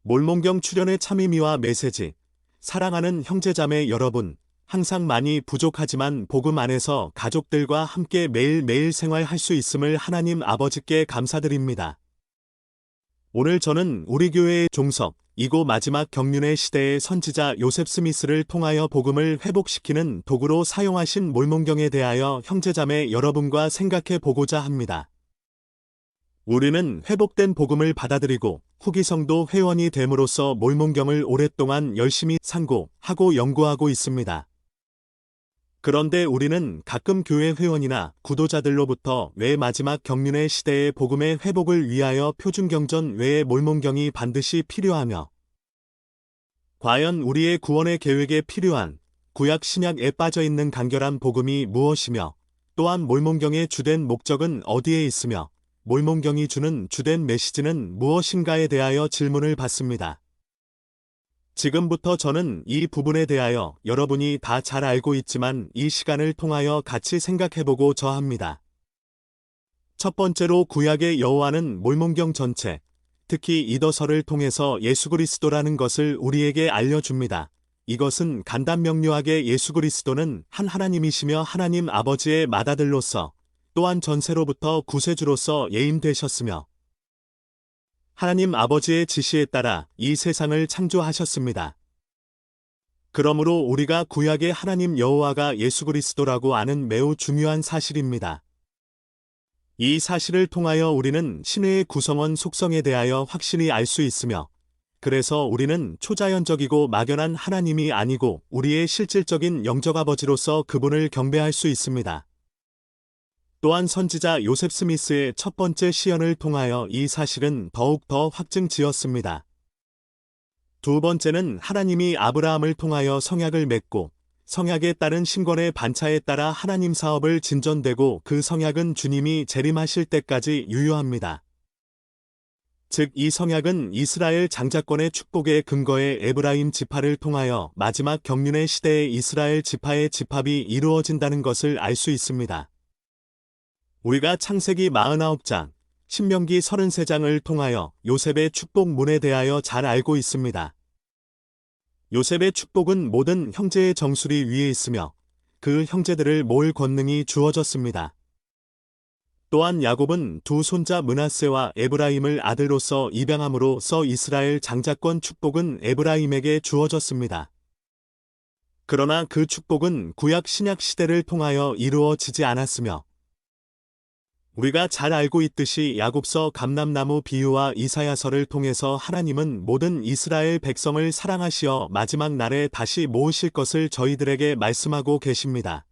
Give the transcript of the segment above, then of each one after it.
몰몬경 출연의 참의미와 메시지. 사랑하는 형제자매 여러분, 항상 많이 부족하지만 복음 안에서 가족들과 함께 매일매일 생활할 수 있음을 하나님 아버지께 감사드립니다. 오늘 저는 우리 교회의 종석, 이고 마지막 경륜의 시대의 선지자 요셉 스미스를 통하여 복음을 회복시키는 도구로 사용하신 몰몬경에 대하여 형제자매 여러분과 생각해 보고자 합니다. 우리는 회복된 복음을 받아들이고 후기성도 회원이 됨으로써 몰몬경을 오랫동안 열심히 상고하고 연구하고 있습니다. 그런데 우리는 가끔 교회 회원이나 구도자들로부터 왜 마지막 경륜의 시대의 복음의 회복을 위하여 표준경전 외의 몰몬경이 반드시 필요하며 과연 우리의 구원의 계획에 필요한 구약 신약에 빠져있는 간결한 복음이 무엇이며 또한 몰몬경의 주된 목적은 어디에 있으며 몰몬경이 주는 주된 메시지는 무엇인가에 대하여 질문을 받습니다. 지금부터 저는 이 부분에 대하여 여러분이 다 잘 알고 있지만 이 시간을 통하여 같이 생각해보고자 합니다. 첫 번째로 구약의 여호와는 몰몬경 전체, 특히 이더서를 통해서 예수 그리스도라는 것을 우리에게 알려줍니다. 이것은 간단명료하게 예수 그리스도는 한 하나님이시며 하나님 아버지의 맏아들로서 또한 전세로부터 구세주로서 예임되셨으며 하나님 아버지의 지시에 따라 이 세상을 창조하셨습니다. 그러므로 우리가 구약의 하나님 여호와가 예수 그리스도라고 아는 매우 중요한 사실입니다. 이 사실을 통하여 우리는 신의 구성원 속성에 대하여 확실히 알 수 있으며 그래서 우리는 초자연적이고 막연한 하나님이 아니고 우리의 실질적인 영적 아버지로서 그분을 경배할 수 있습니다. 또한 선지자 요셉 스미스의 첫 번째 시연을 통하여 이 사실은 더욱 더 확증지었습니다. 두 번째는 하나님이 아브라함을 통하여 성약을 맺고 성약에 따른 신권의 반차에 따라 하나님 사업을 진전되고 그 성약은 주님이 재림하실 때까지 유효합니다. 즉 이 성약은 이스라엘 장자권의 축복의 근거에 에브라임 지파를 통하여 마지막 경륜의 시대의 이스라엘 지파의 집합이 이루어진다는 것을 알 수 있습니다. 우리가 창세기 49장, 신명기 33장을 통하여 요셉의 축복문에 대하여 잘 알고 있습니다. 요셉의 축복은 모든 형제의 정수리 위에 있으며 그 형제들을 모을 권능이 주어졌습니다. 또한 야곱은 두 손자 므낫세와 에브라임을 아들로서 입양함으로써 이스라엘 장자권 축복은 에브라임에게 주어졌습니다. 그러나 그 축복은 구약 신약 시대를 통하여 이루어지지 않았으며 우리가 잘 알고 있듯이 야곱서 감람나무 비유와 이사야서를 통해서 하나님은 모든 이스라엘 백성을 사랑하시어 마지막 날에 다시 모으실 것을 저희들에게 말씀하고 계십니다.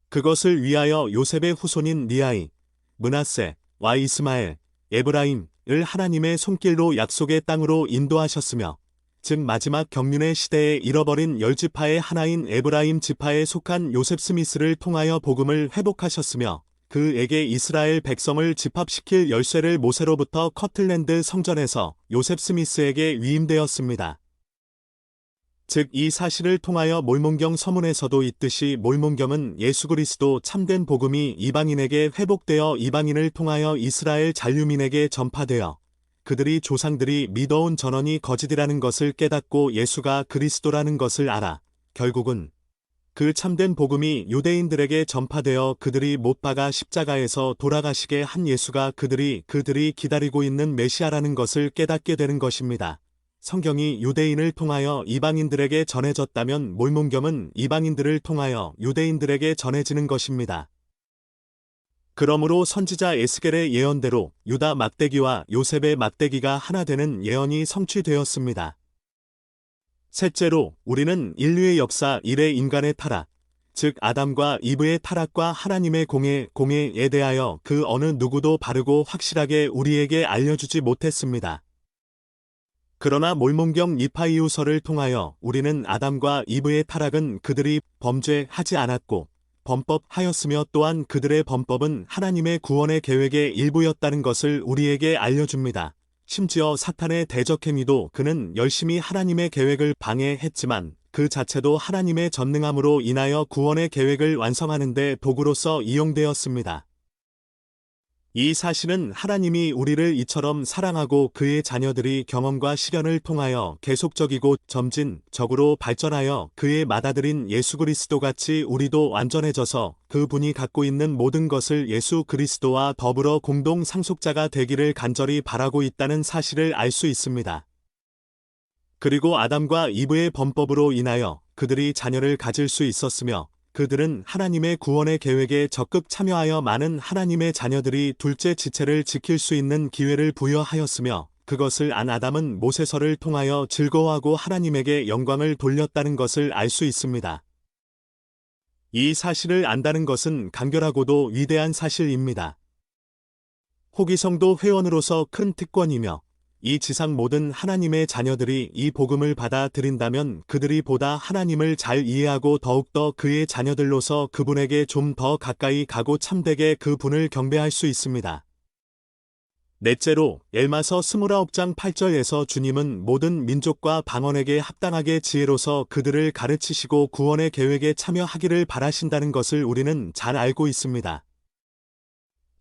그것을 위하여 요셉의 후손인 리아이, 므낫세와 이스마엘, 에브라임을 하나님의 손길로 약속의 땅으로 인도하셨으며 즉 마지막 경륜의 시대에 잃어버린 열 지파의 하나인 에브라임 지파에 속한 요셉 스미스를 통하여 복음을 회복하셨으며 그에게 이스라엘 백성을 집합시킬 열쇠를 모세로부터 커틀랜드 성전에서 요셉 스미스에게 위임되었습니다. 즉 이 사실을 통하여 몰몬경 서문에서도 있듯이 몰몬경은 예수 그리스도 참된 복음이 이방인에게 회복되어 이방인을 통하여 이스라엘 잔류민에게 전파되어 그들이 조상들이 믿어온 전원이 거짓이라는 것을 깨닫고 예수가 그리스도라는 것을 알아 결국은 그 참된 복음이 유대인들에게 전파되어 그들이 못 박아 십자가에서 돌아가시게 한 예수가 그들이 기다리고 있는 메시아라는 것을 깨닫게 되는 것입니다. 성경이 유대인을 통하여 이방인들에게 전해졌다면 몰몬경은 이방인들을 통하여 유대인들에게 전해지는 것입니다. 그러므로 선지자 에스겔의 예언대로 유다 막대기와 요셉의 막대기가 하나 되는 예언이 성취되었습니다. 셋째로 우리는 인류의 역사 이래 인간의 타락, 즉 아담과 이브의 타락과 하나님의 공회에 대하여 그 어느 누구도 바르고 확실하게 우리에게 알려주지 못했습니다. 그러나 몰몬경 니파이우서를 통하여 우리는 아담과 이브의 타락은 그들이 범죄하지 않았고 범법하였으며 또한 그들의 범법은 하나님의 구원의 계획의 일부였다는 것을 우리에게 알려줍니다. 심지어 사탄의 대적행위도 그는 열심히 하나님의 계획을 방해했지만 그 자체도 하나님의 전능함으로 인하여 구원의 계획을 완성하는 데 도구로서 이용되었습니다. 이 사실은 하나님이 우리를 이처럼 사랑하고 그의 자녀들이 경험과 시련을 통하여 계속적이고 점진적으로 발전하여 그의 맏아들인 예수 그리스도 같이 우리도 완전해져서 그분이 갖고 있는 모든 것을 예수 그리스도와 더불어 공동 상속자가 되기를 간절히 바라고 있다는 사실을 알 수 있습니다. 그리고 아담과 이브의 범법으로 인하여 그들이 자녀를 가질 수 있었으며 그들은 하나님의 구원의 계획에 적극 참여하여 많은 하나님의 자녀들이 둘째 지체를 지킬 수 있는 기회를 부여하였으며 그것을 안 아담은 모세서를 통하여 즐거워하고 하나님에게 영광을 돌렸다는 것을 알 수 있습니다. 이 사실을 안다는 것은 간결하고도 위대한 사실입니다. 호기성도 회원으로서 큰 특권이며 이 지상 모든 하나님의 자녀들이 이 복음을 받아들인다면 그들이 보다 하나님을 잘 이해하고 더욱더 그의 자녀들로서 그분에게 좀 더 가까이 가고 참되게 그분을 경배할 수 있습니다. 넷째로 엘마서 29장 8절에서 주님은 모든 민족과 방언에게 합당하게 지혜로서 그들을 가르치시고 구원의 계획에 참여하기를 바라신다는 것을 우리는 잘 알고 있습니다.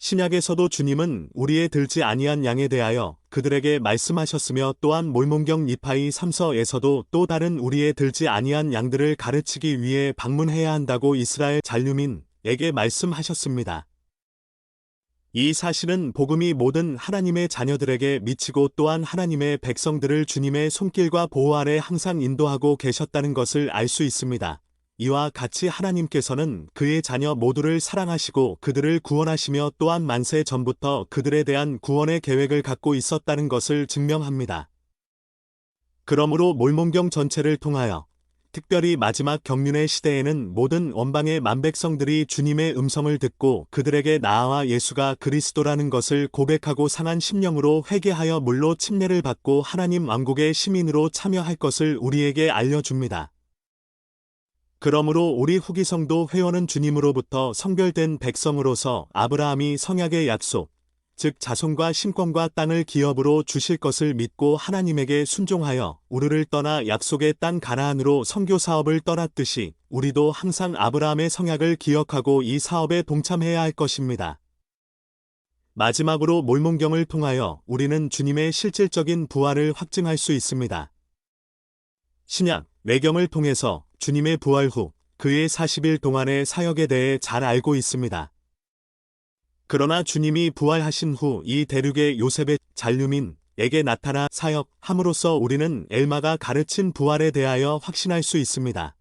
신약에서도 주님은 우리의 들지 아니한 양에 대하여 그들에게 말씀하셨으며 또한 몰몬경 니파이 3서에서도 또 다른 우리의 들지 아니한 양들을 가르치기 위해 방문해야 한다고 이스라엘 잔류민에게 말씀하셨습니다. 이 사실은 복음이 모든 하나님의 자녀들에게 미치고 또한 하나님의 백성들을 주님의 손길과 보호 아래 항상 인도하고 계셨다는 것을 알 수 있습니다. 이와 같이 하나님께서는 그의 자녀 모두를 사랑하시고 그들을 구원하시며 또한 만세 전부터 그들에 대한 구원의 계획을 갖고 있었다는 것을 증명합니다. 그러므로 몰몬경 전체를 통하여 특별히 마지막 경륜의 시대에는 모든 원방의 만백성들이 주님의 음성을 듣고 그들에게 나아와 예수가 그리스도라는 것을 고백하고 상한 심령으로 회개하여 물로 침례를 받고 하나님 왕국의 시민으로 참여할 것을 우리에게 알려줍니다. 그러므로 우리 후기성도 회원은 주님으로부터 성별된 백성으로서 아브라함이 성약의 약속, 즉 자손과 신권과 땅을 기업으로 주실 것을 믿고 하나님에게 순종하여 우르를 떠나 약속의 땅 가나안으로 선교 사업을 떠났듯이 우리도 항상 아브라함의 성약을 기억하고 이 사업에 동참해야 할 것입니다. 마지막으로 몰몬경을 통하여 우리는 주님의 실질적인 부활을 확증할 수 있습니다. 신약, 외경을 통해서 주님의 부활 후 그의 40일 동안의 사역에 대해 잘 알고 있습니다. 그러나 주님이 부활하신 후 이 대륙의 요셉의 잔류민에게 나타나 사역함으로써 우리는 엘마가 가르친 부활에 대하여 확신할 수 있습니다.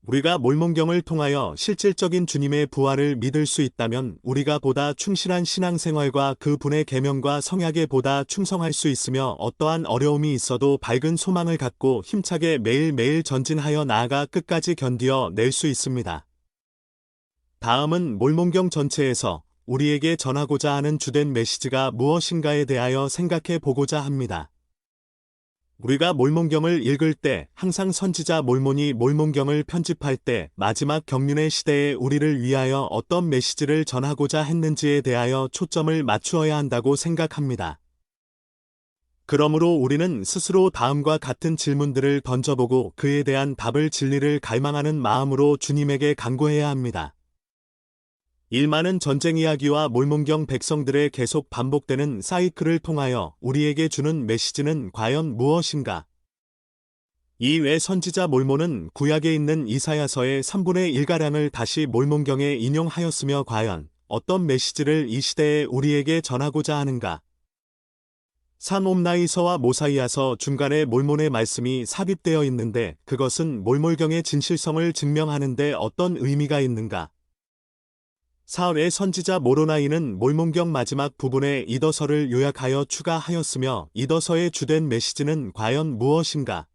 우리가 몰몬경을 통하여 실질적인 주님의 부활을 믿을 수 있다면 우리가 보다 충실한 신앙생활과 그분의 계명과 성약에 보다 충성할 수 있으며 어떠한 어려움이 있어도 밝은 소망을 갖고 힘차게 매일매일 전진하여 나아가 끝까지 견디어 낼 수 있습니다. 다음은 몰몬경 전체에서 우리에게 전하고자 하는 주된 메시지가 무엇인가에 대하여 생각해 보고자 합니다. 우리가 몰몬경을 읽을 때 항상 선지자 몰몬이 몰몬경을 편집할 때 마지막 경륜의 시대에 우리를 위하여 어떤 메시지를 전하고자 했는지에 대하여 초점을 맞추어야 한다고 생각합니다. 그러므로 우리는 스스로 다음과 같은 질문들을 던져보고 그에 대한 답을 진리를 갈망하는 마음으로 주님에게 간구해야 합니다. 많은 전쟁 이야기와 몰몬경 백성들의 계속 반복되는 사이클을 통하여 우리에게 주는 메시지는 과연 무엇인가? 이외 선지자 몰몬은 구약에 있는 이사야서의 3분의 1가량을 다시 몰몬경에 인용하였으며 과연 어떤 메시지를 이 시대에 우리에게 전하고자 하는가? 산옴나이서와 모사이아서 중간에 몰몬의 말씀이 삽입되어 있는데 그것은 몰몰경의 진실성을 증명하는 데 어떤 의미가 있는가? 사흘의 선지자 모로나이는 몰몬경 마지막 부분에 이더서를 요약하여 추가하였으며 이더서의 주된 메시지는 과연 무엇인가?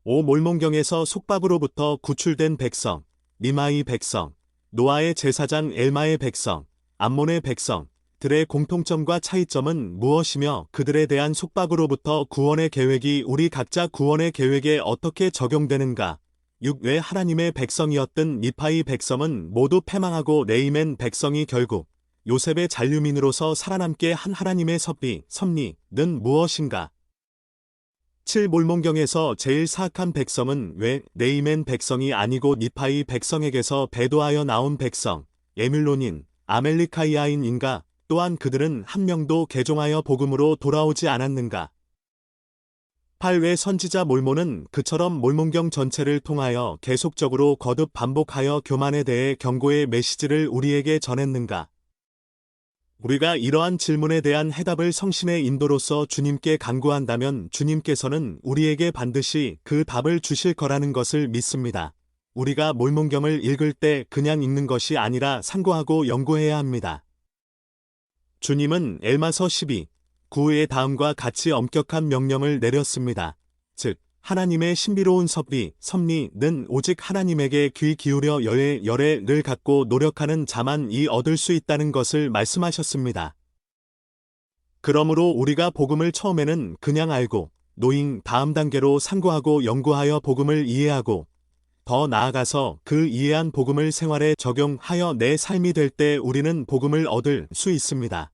몰몬경에서 속박으로부터 구출된 백성, 니마이 백성, 노아의 제사장 엘마의 백성, 암몬의 백성들의 공통점과 차이점은 무엇이며 그들에 대한 속박으로부터 구원의 계획이 우리 각자 구원의 계획에 어떻게 적용되는가? 6. 하나님의 백성이었던 니파이 백성은 모두 패망하고 레이멘 백성이 결국 요셉의 잔류민으로서 살아남게 한 하나님의 섭리는 무엇인가? 7. 몰몬경에서 제일 사악한 백성은 왜 레이멘 백성이 아니고 니파이 백성에게서 배도하여 나온 백성, 에뮬론인 아멜리카이아인인가? 또한 그들은 한 명도 개종하여 복음으로 돌아오지 않았는가? 8회 선지자 몰몬은 그처럼 몰몬경 전체를 통하여 계속적으로 거듭 반복하여 교만에 대해 경고의 메시지를 우리에게 전했는가? 우리가 이러한 질문에 대한 해답을 성신의 인도로서 주님께 간구한다면 주님께서는 우리에게 반드시 그 답을 주실 거라는 것을 믿습니다. 우리가 몰몬경을 읽을 때 그냥 읽는 것이 아니라 상고하고 연구해야 합니다. 주님은 엘마서 12:9의 다음과 같이 엄격한 명령을 내렸습니다. 즉, 하나님의 신비로운 섭리는 오직 하나님에게 귀 기울여 열애를 갖고 노력하는 자만 얻을 수 있다는 것을 말씀하셨습니다. 그러므로 우리가 복음을 처음에는 그냥 알고, 다음 단계로 상고하고 연구하여 복음을 이해하고, 더 나아가서 그 이해한 복음을 생활에 적용하여 내 삶이 될 때 우리는 복음을 얻을 수 있습니다.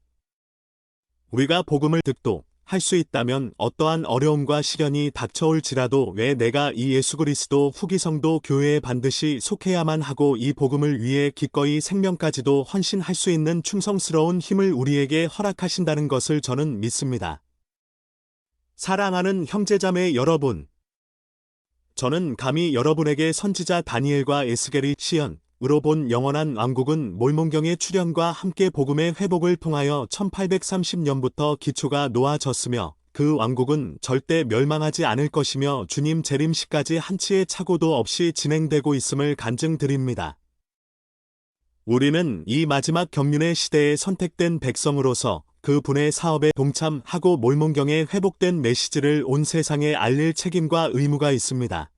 우리가 복음을 듣도 할 수 있다면 어떠한 어려움과 시련이 닥쳐올지라도 왜 내가 이 예수 그리스도 후기성도 교회에 반드시 속해야만 하고 이 복음을 위해 기꺼이 생명까지도 헌신할 수 있는 충성스러운 힘을 우리에게 허락하신다는 것을 저는 믿습니다. 사랑하는 형제자매 여러분, 저는 감히 여러분에게 선지자 다니엘과 에스겔의 시연으로 본 영원한 왕국은 몰몬경의 출현과 함께 복음의 회복을 통하여 1830년부터 기초가 놓아졌으며 그 왕국은 절대 멸망하지 않을 것이며 주님 재림시까지 한치의 착오도 없이 진행되고 있음을 간증드립니다. 우리는 이 마지막 경륜의 시대에 선택된 백성으로서 그 분의 사업에 동참하고 몰몬경의 회복된 메시지를 온 세상에 알릴 책임과 의무가 있습니다.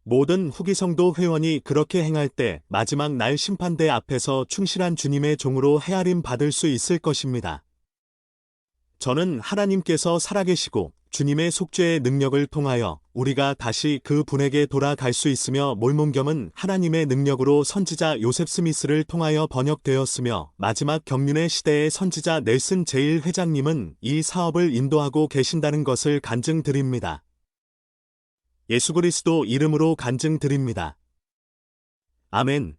모든 후기 성도 회원이 그렇게 행할 때 마지막 날 심판대 앞에서 충실한 주님의 종으로 헤아림 받을 수 있을 것입니다. 저는 하나님께서 살아계시고 주님의 속죄의 능력을 통하여 우리가 다시 그 분에게 돌아갈 수 있으며 몰몬경은 하나님의 능력으로 선지자 요셉 스미스를 통하여 번역되었으며 마지막 경륜의 시대의 선지자 넬슨 제일 회장님은 이 사업을 인도하고 계신다는 것을 간증드립니다. 예수 그리스도 이름으로 간증드립니다. 아멘.